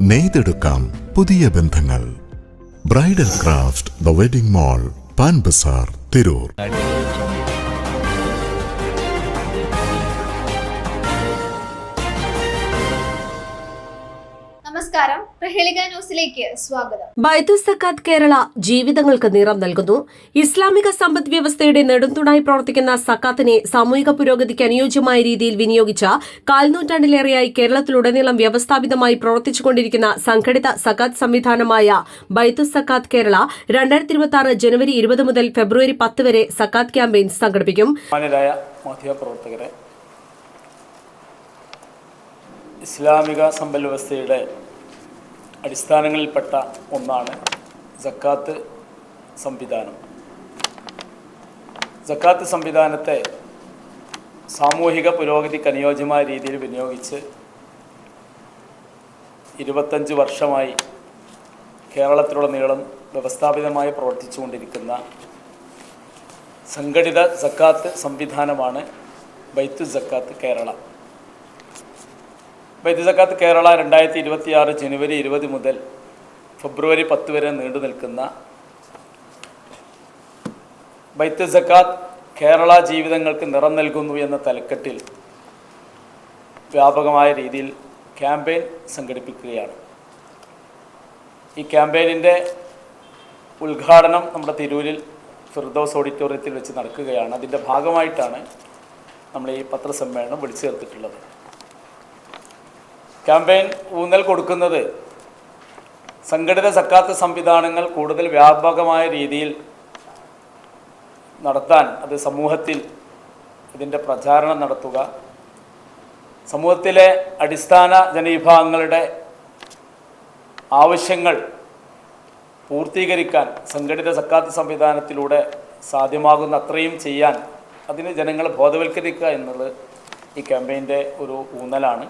നെയ്തെടുക്കാം പുതിയ ബന്ധങ്ങൾ. Bridal craft the wedding mall, Pan Bazaar, Tirur. നമസ്കാരം, പ്രഹേളിക ന്യൂസിലേക്ക് സ്വാഗതം. ബൈത്തുൽ സക്കാത്ത് കേരള ജീവിതങ്ങൾക്ക് നിറം നൽകുന്നു. ഇസ്ലാമിക സമ്പദ് വ്യവസ്ഥയുടെ നെടുംതൂണായി പ്രവർത്തിക്കുന്ന സക്കാത്തിനെ സാമൂഹിക പുരോഗതിക്ക് അനുയോജ്യമായ രീതിയിൽ വിനിയോഗിച്ച കാൽനൂറ്റാണ്ടിലേറെയായി കേരളത്തിലുടനീളം വ്യവസ്ഥാപിതമായി പ്രവർത്തിച്ചുകൊണ്ടിരിക്കുന്ന സംഘടിത സക്കാത്ത് സംവിധാനമായ ബൈത്തുൽ സക്കാത്ത് കേരള 2026 ജനുവരി 20 മുതൽ ഫെബ്രുവരി 10 വരെ സക്കാത്ത് ക്യാമ്പയിൻ സംഘടിപ്പിക്കും. ഇസ്ലാമിക സമ്പദ് വ്യവസ്ഥയുടെ അടിസ്ഥാനങ്ങളിൽപ്പെട്ട ഒന്നാണ് സക്കാത്ത് സംവിധാനം. സക്കാത്ത് സംവിധാനത്തെ സാമൂഹിക പുരോഗതിക്ക് അനുയോജ്യമായ രീതിയിൽ വിനിയോഗിച്ച് 25 വർഷമായി കേരളത്തിലുടനീളം വ്യവസ്ഥാപിതമായി പ്രവർത്തിച്ചുകൊണ്ടിരിക്കുന്ന സംഘടിത സക്കാത്ത് സംവിധാനമാണ് ബൈത്തുൽ സക്കാത്ത് കേരള. ബൈത്തുൽ സക്കാത്ത് കേരള 2026 ജനുവരി 20 മുതൽ ഫെബ്രുവരി 10 വരെ നീണ്ടു നിൽക്കുന്ന ബൈത്തുൽ സക്കാത്ത് കേരള ജീവിതങ്ങൾക്ക് നിറം നൽകുന്നു എന്ന തലക്കെട്ടിൽ വ്യാപകമായ രീതിയിൽ ക്യാമ്പയിൻ സംഘടിപ്പിക്കുകയാണ്. ഈ ക്യാമ്പയിനിൻ്റെ ഉദ്ഘാടനം നമ്മുടെ തിരൂരിൽ ഫിർദൗസ് ഓഡിറ്റോറിയത്തിൽ വെച്ച് നടക്കുകയാണ്. അതിൻ്റെ ഭാഗമായിട്ടാണ് നമ്മൾ ഈ പത്രസമ്മേളനം വിളിച്ചു ചേർത്തിട്ടുള്ളത്. ക്യാമ്പയിൻ ഊന്നൽ കൊടുക്കുന്നത് സംഘടിത സക്കാത്ത് സംവിധാനങ്ങൾ കൂടുതൽ വ്യാപകമായ രീതിയിൽ നടത്താൻ, അത് സമൂഹത്തിൽ ഇതിൻ്റെ പ്രചാരണം നടത്തുക, സമൂഹത്തിലെ അടിസ്ഥാന ജനവിഭാഗങ്ങളുടെ ആവശ്യങ്ങൾ പൂർത്തീകരിക്കാൻ സംഘടിത സക്കാത്ത് സംവിധാനത്തിലൂടെ സാധ്യമാകുന്ന അത്രയും ചെയ്യാൻ, അതിന് ജനങ്ങളെ ബോധവൽക്കരിക്കുക എന്നുള്ളത് ഈ ക്യാമ്പയിൻ്റെ ഒരു ഊന്നലാണ്.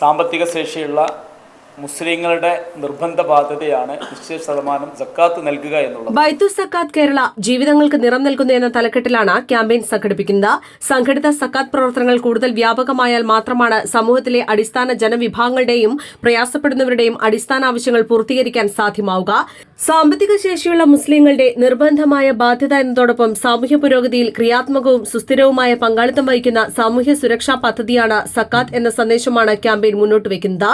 സാമ്പത്തിക ശേഷിയുള്ള മുസ്ലിങ്ങളുടെ നിർബന്ധ ബാധ്യതയാണ് 50% സക്കാത്ത് നൽകുക എന്നുള്ളത്. ബൈത്തുൽ സക്കാത്ത് കേരള ജീവിതങ്ങൾക്ക് നിറം നൽകുന്നു എന്ന തലക്കെട്ടിലാണ് ക്യാമ്പയിൻ സംഘടിപ്പിക്കുന്നത്. സംഘടിത സക്കാത്ത് പ്രവർത്തനങ്ങൾ കൂടുതൽ വ്യാപകമായാൽ മാത്രമാണ് സമൂഹത്തിലെ അടിസ്ഥാന ജനവിഭാഗങ്ങളുടെയും പ്രയാസപ്പെടുന്നവരുടെയും അടിസ്ഥാന ആവശ്യങ്ങൾ പൂർത്തീകരിക്കാൻ സാധ്യമാവുക. സാമ്പത്തിക ശേഷിയുള്ള മുസ്ലിങ്ങളുടെ നിർബന്ധമായ ബാധ്യത എന്നതോടൊപ്പം സാമൂഹ്യ പുരോഗതിയിൽ ക്രിയാത്മകവും സുസ്ഥിരവുമായ പങ്കാളിത്തം വഹിക്കുന്ന സാമൂഹ്യ സുരക്ഷാ പദ്ധതിയാണ് സക്കാത്ത് എന്ന സന്ദേശമാണ് ക്യാമ്പയിൻ മുന്നോട്ട് വയ്ക്കുന്നത്.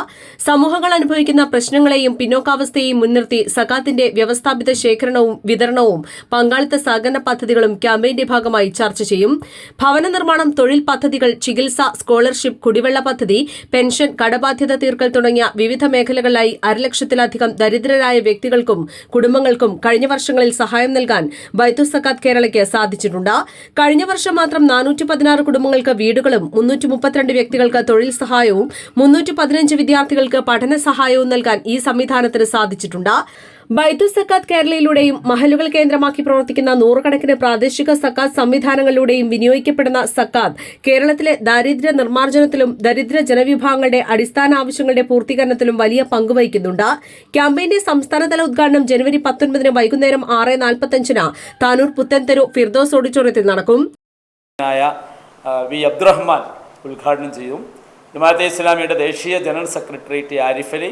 സമൂഹങ്ങൾ അനുഭവിക്കുന്ന പ്രശ്നങ്ങളെയും പിന്നോക്കാവസ്ഥയെയും മുൻനിർത്തി സക്കാത്തിന്റെ വ്യവസ്ഥാപിത ശേഖരണവും വിതരണവും പങ്കാളിത്ത സഹകരണ പദ്ധതികളും ക്യാമ്പയിന്റെ ഭാഗമായി ചർച്ച ചെയ്യും. ഭവന നിർമ്മാണം, തൊഴിൽ പദ്ധതികൾ, ചികിത്സ, സ്കോളർഷിപ്പ്, കുടിവെള്ള പദ്ധതി, പെൻഷൻ, കടബാധ്യത തീർക്കൽ തുടങ്ങിയ വിവിധ മേഖലകളിലായി 1.5 ലക്ഷത്തിലധികം ദരിദ്രരായ വ്യക്തികൾക്കും കുടുംബങ്ങൾക്കും കഴിഞ്ഞ വർഷങ്ങളിൽ സഹായം നൽകാൻ ബൈത്തുൽ സക്കാത്ത് കേരളയ്ക്ക് സാധിച്ചിട്ടുണ്ട്. കഴിഞ്ഞ വർഷം മാത്രം 416 കുടുംബങ്ങൾക്ക് വീടുകളും 332 വ്യക്തികൾക്ക് തൊഴിൽ സഹായവും 315 വിദ്യാർത്ഥികൾക്ക് പഠന സഹായവും നൽകാൻ ഈ സംവിധാനത്തിന് സാധിച്ചിട്ടുണ്ട്. ബൈത്തുൽ സക്കാത്ത് കേരളയിലൂടെയും മഹലുകൾ കേന്ദ്രമാക്കി പ്രവർത്തിക്കുന്ന നൂറുകണക്കിന് പ്രാദേശിക സക്കാത്ത് സംവിധാനങ്ങളിലൂടെയും വിനിയോഗിക്കപ്പെടുന്ന സക്കാത്ത് കേരളത്തിലെ ദാരിദ്ര്യ നിർമ്മാർജ്ജനത്തിലും ദരിദ്ര ജനവിഭാഗങ്ങളുടെ അടിസ്ഥാന ആവശ്യങ്ങളുടെ പൂർത്തീകരണത്തിലും വലിയ പങ്കുവഹിക്കുന്നുണ്ട്. ക്യാമ്പയിന്റെ സംസ്ഥാനതല ഉദ്ഘാടനം ജനുവരി 19 വൈകുന്നേരം 6:45 താനൂർ പുത്തൻതെരു ഫിർദൗസ് ഓഡിറ്റോറിയത്തിൽ നടക്കും. വി അബ്ദുറഹ്മാൻ ഉദ്ഘാടനം ചെയ്തു. ജമാഅത്തെ ഇസ്ലാമിയുടെ ദേശീയ general secretary T Arif Ali,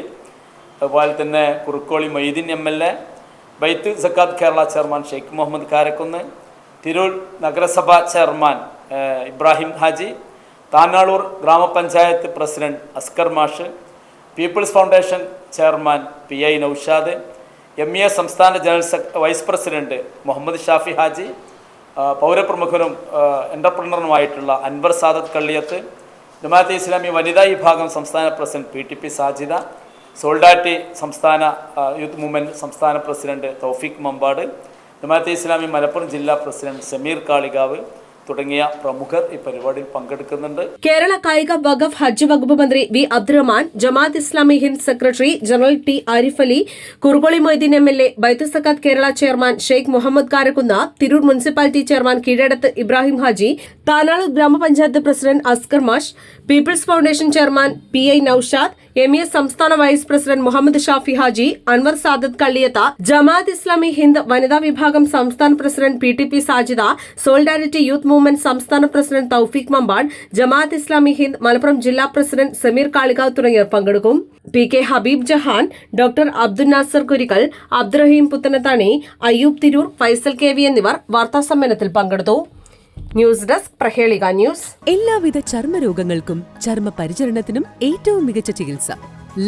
അതുപോലെ തന്നെ കുറുക്കോളി മൊയ്തീൻ MLA, ബൈത്തുൽ സക്കാത്ത് കേരള ചെയർമാൻ ഷെയ്ഖ് മുഹമ്മദ് കാരക്കുന്ന്, തിരൂർ നഗരസഭ ചെയർമാൻ ഇബ്രാഹിം ഹാജി, താനാളൂർ ഗ്രാമപഞ്ചായത്ത് president Askar Mash, people's foundation chairman PI Noushad, MEA സംസ്ഥാന general vice president Muhammad Shafi Haji, പൗരപ്രമുഖനും എൻ്റർപ്രണറുമായിട്ടുള്ള അൻവർ സാദത്ത് കള്ളിയത്ത്, ജമാഅത്തെ ഇസ്ലാമി വനിതാ വിഭാഗം സംസ്ഥാന പ്രസിഡന്റ് PTP സാജിദ, സോൾഡാറ്റി സംസ്ഥാന യൂത്ത് മൂവ്മെൻറ്റ് സംസ്ഥാന പ്രസിഡന്റ് തൗഫീഖ് മമ്പാട്, ജമാഅത്തെ ഇസ്ലാമി മലപ്പുറം ജില്ലാ പ്രസിഡന്റ് സമീർ കാളികാവ് തുടങ്ങിയ പ്രമുഖർ ഈ പരിപാടിയിൽ പങ്കെടുക്കുന്നുണ്ട്. കേരള കായിക വഖഫ് ഹജ്ജ് വകുപ്പ് മന്ത്രി V Abdurahman, Jamaat Islami Hind secretary general T Arif Ali, Kurukoli Moideen MLA, Baithul Zakat Kerala chairman Sheikh Muhammad Karakunnu, Tirur municipality chairman Keezhadath Ibrahim Haji, Tanalur ഗ്രാമപഞ്ചായത്ത് president Askar Mash, people's foundation chairman PI Noushad, MES സംസ്ഥാന വൈസ് പ്രസിഡന്റ് മുഹമ്മദ് ഷാഫി ഹാജി, അൻവർ സാദത്ത് കള്ളിയത്ത, ജമാഅത്ത് ഇസ്ലാമി ഹിന്ദ് വനിതാ വിഭാഗം സംസ്ഥാന president PTP Sajida, solidarity youth movement സംസ്ഥാന പ്രസിഡന്റ് തൗഫീഖ് മമ്പാട്, ജമാഅത്ത് ഇസ്ലാമി ഹിന്ദ് മലപ്പുറം ജില്ലാ പ്രസിഡന്റ് സമീർ കാളികാവ് തുടങ്ങിയവർ പങ്കെടുക്കും. PK Habeeb Jahan, doctor Abdul Nasser Kurikkal, Abdurahim Puthanathani, Ayyub Tirur, Faisal KV എന്നിവർ വാർത്താസമ്മേളനത്തിൽ പങ്കെടുത്തു. News desk Prahelika news. എല്ലാവിധ ചർമ്മരോഗങ്ങൾക്കും ചർമ്മ പരിചരണത്തിനും ഏറ്റവും മികച്ച ചികിത്സ.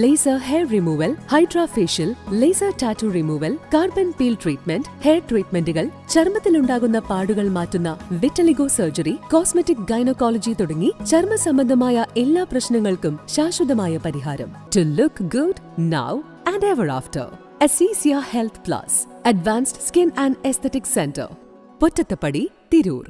Laser hair removal, hydra facial, laser tattoo removal, carbon peel treatment, hair ട്രീറ്റ്മെന്റുകൾ, ചർമ്മത്തിലുണ്ടാകുന്ന പാടുകൾ മാറ്റുന്ന വിറ്റലിഗോ സർജറി, കോസ്മെറ്റിക് ഗൈനക്കോളജി തുടങ്ങി ചർമ്മ സംബന്ധമായ എല്ലാ പ്രശ്നങ്ങൾക്കും ശാശ്വതമായ പരിഹാരം. To look good now and ever after. Aziziya health plus, advanced skin and aesthetic centre, Pottathappadi, Tirur.